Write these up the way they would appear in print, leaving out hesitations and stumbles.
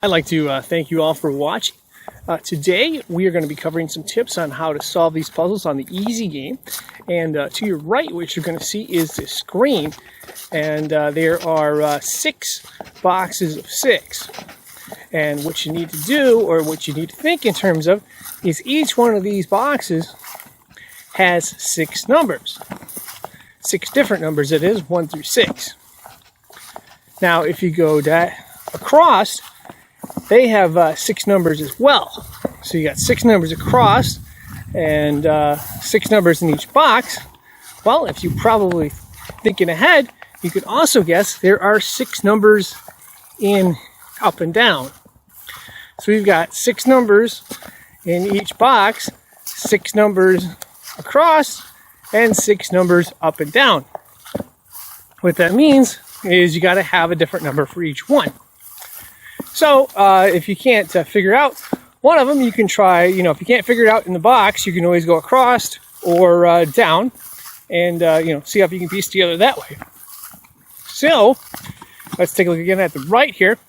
I'd like to thank you all for watching. Today we are going to be covering some tips on how to solve these puzzles on the easy game. And to your right, what you're going to see is the screen. And there are 6 boxes of 6. And what you need to do, or what you need to think in terms of, is each one of these boxes has 6 numbers. 6 different numbers, that is, 1 through 6. Now, if you go across, they have 6 numbers as well. So you got 6 numbers across and 6 numbers in each box. Well, if you're probably thinking ahead, you can also guess there are 6 numbers in up and down. So we've got 6 numbers in each box, 6 numbers across, and 6 numbers up and down. What that means is you got to have a different number for each one. So if you can't figure out one of them, you can try, if you can't figure it out in the box, you can always go across or down and, see if you can piece together that way. So let's take a look again at the right here.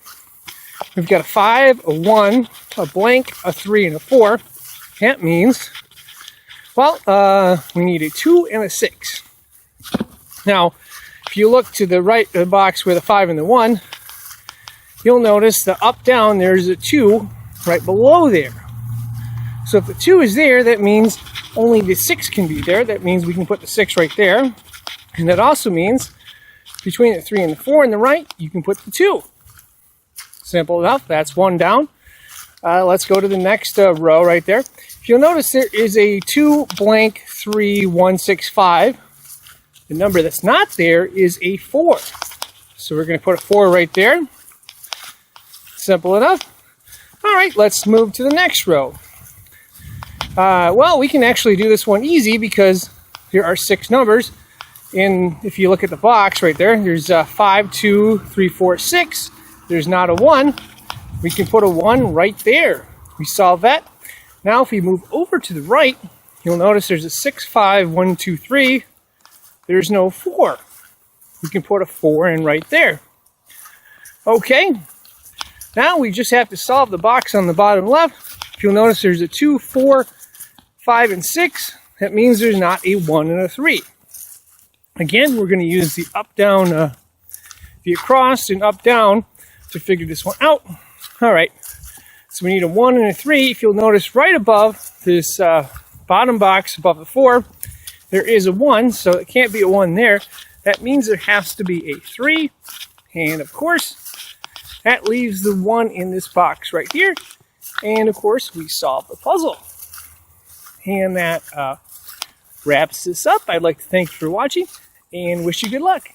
We've got a 5, a 1, a blank, a 3, and a 4. That means, well, we need a 2 and a 6. Now, if you look to the right of the box with a 5 and the 1, you'll notice the up-down, there's a 2 right below there. So if the 2 is there, that means only the 6 can be there. That means we can put the 6 right there. And that also means between the 3 and the 4 on the right, you can put the 2. Simple enough. That's 1 down. Let's go to the next row right there. If you'll notice, there is a 2, blank, 3, 1, 6, 5. The number that's not there is a 4. So we're going to put a 4 right there. Simple enough. All right, let's move to the next row. Well, we can actually do this one easy because there are 6 numbers. And if you look at the box right there, there's 5, 2, 3, 4, 6. There's not a 1. We can put a 1 right there. We solve that. Now, if we move over to the right, you'll notice there's a 6, 5, 1, 2, 3. There's no 4. We can put a 4 in right there. Okay. Now we just have to solve the box on the bottom left. If you'll notice there's a 2, 4, 5, and 6. That means there's not a 1 and a 3. Again, we're going to use the up-down, the across and up-down to figure this one out. All right. So we need a 1 and a 3. If you'll notice right above this bottom box, above the 4, there is a 1, so it can't be a 1 there. That means there has to be a 3. And, of course, that leaves the 1 in this box right here. And, of course, we solve the puzzle. And that wraps this up. I'd like to thank you for watching and wish you good luck.